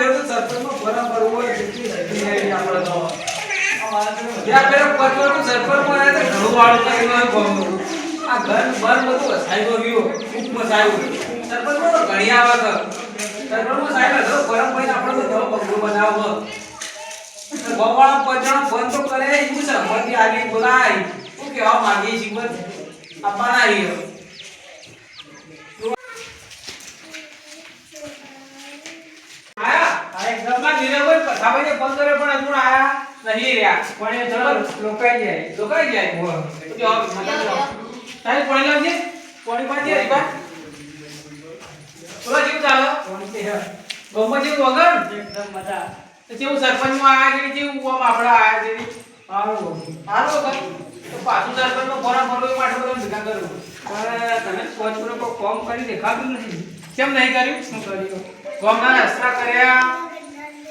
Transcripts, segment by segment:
ફેર તો સરપંચમાં બરાબર હોય જેટલી નહીં આપણે તો ત્યાં ફેર પચવાનું સરપંચમાં આવે તો ઘણું વાળું કરીને ગમતું આ ઘર બર બધું સાહેબ ગયો ઉપમાં સાહેબ સરપંચમાં તો ઘણી આવે છે સરપંચમાં સાહેબ હતો ગરમ ભાઈ આપણે તો ઘણો પગલું બનાવો ગોવાળા પચવાનું બંધ તો કરે એવું છે મતી આગી બોલાય શું કહેવા માંગીએ છીએ આપવાના આવ્યો એકદમમાં નીરવભાઈ પથાભાઈને ફોન કર્યો પણ હજુ આયા નહીં રહ્યા પણ એ ચલો લોકાઈ જાય હો જો તારી પાણી લાવજે પાણી પાજે રીબા બોલા જીવ ચાલો પાણી છે ગોમમાં જીવ વગર એકદમ મજા તો જેવું સરપંચમાં આયા કે જેવું ઓમ આપડા આયા જેવી હારો વગર તો પાછું સરપંચનો ફોરમ ભરવો એ માટે બધું ભેગા કરું પણ તમે સ્વચ્છ પર કોમ કરી દેખાતું નથી કેમ નહીં કર્યું શું કર્યું ગોમના રસ્તા કર્યા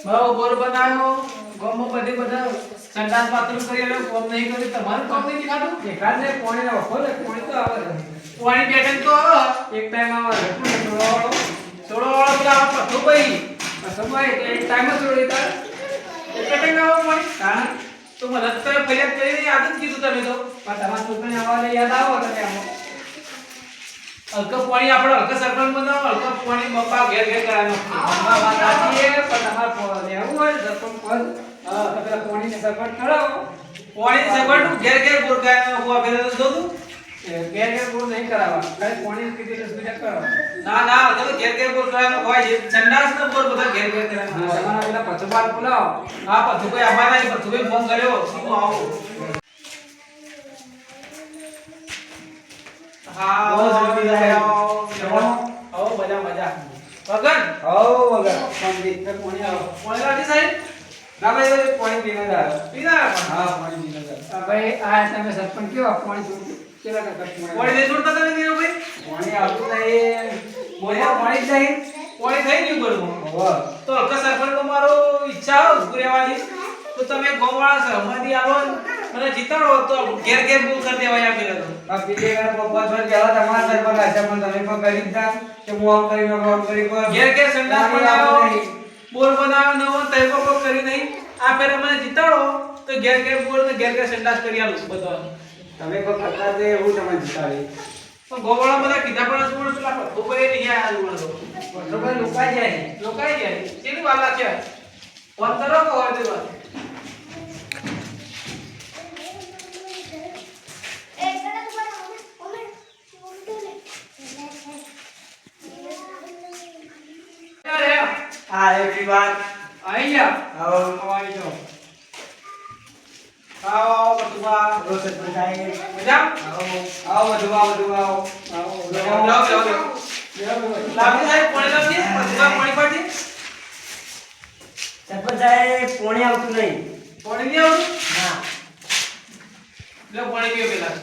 બરોબર બનાવ્યો ગોમમાં બધા સંડાસ બાથરૂમ કરી આલ્યો કોમ નહીં કર્યું તમારું કામ નહીં દેખાતું દેખાડ ને પાણી ના વખો ને પાણી તો આવે પાણી પેટર્ન તો એક ટાઈમ આવે થોડો પેલા પથ્થો ભાઈ સમય એટલે એક ટાઈમ જ થોડી તાર એક પેટર્ન આવે પાણી હા તો મદદ કરે ફરિયાદ કરીને યાદ જ કીધું તમે તો પણ તમારા છોકરાને આવા યાદ આવો તમે આમાં હલકા પાણી આપણે હલકા સરપંચ બનાવો હલકા પાણી બપ્પા ઘેર ઘેર કરાનો વાત સાચી છે પણ તમારે લેવું હોય સરપંચ પદ હા તો પેલા પાણી ને સરપંચ કરાવો પાણી સરપંચ ઘેર ઘેર બોર કાયનો હુઆ ફેરે તો દોતું ઘેર ઘેર બોર નહીં કરાવવા ખાલી પાણી કીધી સુવિધા કરો ના તો ઘેર ઘેર બોર કરાવવાનો હોય છે સંડાસ નો બોર બધા ઘેર ઘેર કરાવવાનો તમારા પેલા પથુબાર બોલાવો હા પથુભાઈ અમારા પથુભાઈ ફોન કર્યો શું આવો હા ઓ જલ્દી આવો ઓ મજા વગન ઓ વગન પાણી પે પાણી આવો પાણી લાવી સાહેબ ના ભાઈ પાણી પીના હા પાણી પીના ભાઈ આ તમે સરપંચ કેવા પાણી કેલા કરતા પાણી દે છોડતા તમે દીનો ભાઈ પાણી આવતું નહીં પાણી થઈ ગયું બરોબર તો હલકા સરપંચ નો મારો ઈચ્છા રહેવાની તો તમે ગોવાળા સહમતી આવો મને જીતાડો તો ઘેર ઘેર બોલ કરી દેવાય આપેલા તો આ બીજે ઘર પપ્પા પર ગયા તમારા સરપંચ આશા પણ તમે પણ કરી દીધા કે હું આમ કરી ઘેર ઘેર સંડાસ બનાવો બોલ બનાવો નવો તૈકો કો કરી નહીં આ ફેર મને જીતાડો તો ઘેર ઘેર બોલ ને ઘેર ઘેર સંડાસ કરી આલું બધા તમે કો કરતા દે હું તમને જીતાડી તો ગોવાળા બધા કીધા પણ શું પેલા પપ્પા નહીં આયા બોલો તો ભાઈ લોકાઈ જાય કેની વાલા છે ફોન કરો કો હોય તે વાત હા એવી વાત આઈ જા આવો આઈ જો આવો બટુબા રોસત બધાય મજા આવો બટુબા આવો લાવી સાહેબ પાણી લાવજે બટુબા પાણી પાડી સરપંચ સાહેબ પાણી આવતું નહીં પાણી નહીં આવતું હા લે પાણી પીઓ પેલા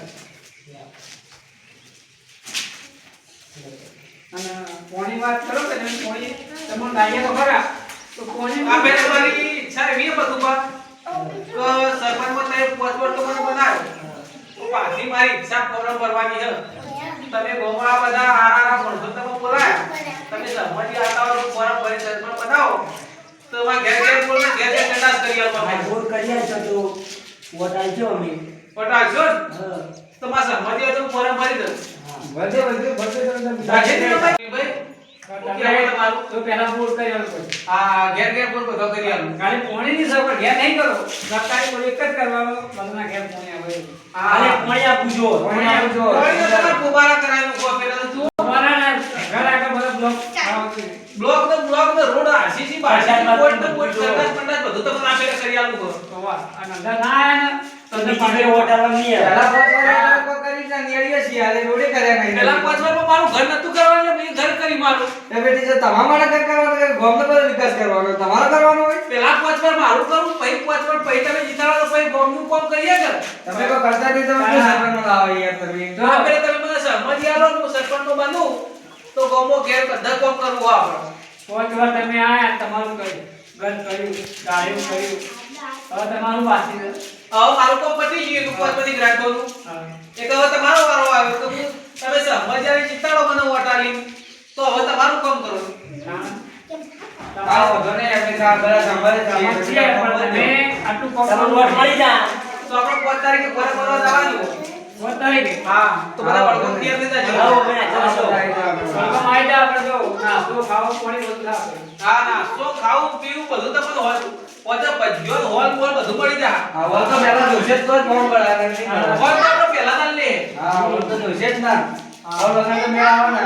અને પાણી વાત કરો કે તમે પાણી તમને લાગે તો ખરા તો પાણી આપે તમારી ઈચ્છા એવી બટુબા તો સરપંચમાં તમે પોસ્ટ તો મને બનાવ્યો તો પાછી મારી ઈચ્છા ફોરમ ભરવાની છે તમે ગોમા બધા આરારા ભણતો તમે બોલાયા તમે સહમતી આતા હોય તો ફોરમ ભરી સરપંચ બનાવો તો માં ઘેર ઘેર બોલ ને ઘેર ઘેર સંડાસ કરી આલો ભાઈ બોર કરી આલજો તો વોટ આલજો અમે વોટ આલજો હા તો માં સહમતી હોય તો ફોરમ ભરી દો વધે ભાઈ તમારું તો પહેલા બોલ કરી આલો હા ઘેર ઘેર બોલ બધો કરી આલો ખાલી પાણી ની સગવડ ઘેર નહીં કરો સરકારી બોલ એક જ કરવાનો બધાના ઘેર પાણી આવે ખાલી પાણી આપજો પાણી તો તમારે ફુવારા કરાવી કો પેલા તો તું ફુવારા ના ઘર આગળ બધા બ્લોક તો રોડ આસીસી બાસી પોઈન્ટ તો પોઈન્ટ સરકાર પંડાત બધું તો મને આપેલા કરી આલું કો તો વાહ આ નંદા ના આયા ને તો તમે વોટ આલવા નહીં પેલા પાંચ વાર કરી ના નેડીએ છીએ આલે રોડે કર્યા નહીં પેલા 5 વર્ષમાં મારું ઘર નતું કરવાનું મેં ઘર કરી મારું એ બેટી જે તમારા માટે ઘર કરવાનો કે ગામનો બધો વિકાસ કરવાનો તમારો કરવાનો હોય પેલા 5 વાર મારું કરું પછી 5 વાર પછી તમે જીતાડો તો પછી ગામનું કામ કરીએ કર તમે કો કરતા નહીં તમે સરપંચનો લાવો યાર તમે તો આપણે તમે મને સહમતી આલો હું સરપંચનો બનું તો ગામો ઘેર બધા કામ કરવું આપણે 5 વાર તમે આયા તમારું કર્યું ઘર કર્યું ગાયું કર્યું હવે તમારું વાસી છે હવે મારું કામ પતી ગયું તો પછી ગ્રાન્ટોનું એક હવે તમારો વારો આવ્યો તો તમે સહમતી આલી જીતાડો મને વોટ આલી તો હવે તમારું કામ કરો હા આ વધો ને અમે બધા સંભાળે સમજીએ પણ તમે આટલું કોમ તમને વોટ મળી જા તો આપણે 5 તારીખે ફરક કરવા જવાનું. વોટ તારીખે હા તો બધા વળગો તૈયાર થઈ જજો. આવો બેન ચાલો સ્વર્ગમાં આવી જા આપણે તો નાસ્તો ખાવો પાણી બધું લાવે હા નાસ્તો ખાવું પીવું બધું તમને હોય પોતે ભજ્યો હોલ બોલ બધું મળી જા. હા વળ તો પહેલા જોશે જ તો જ ફોન પડાવે નહીં હોલ તો આપણે પહેલા ના લે. હા વળ તો જોશે જ ના વળ વગર તો મેળ આવે ને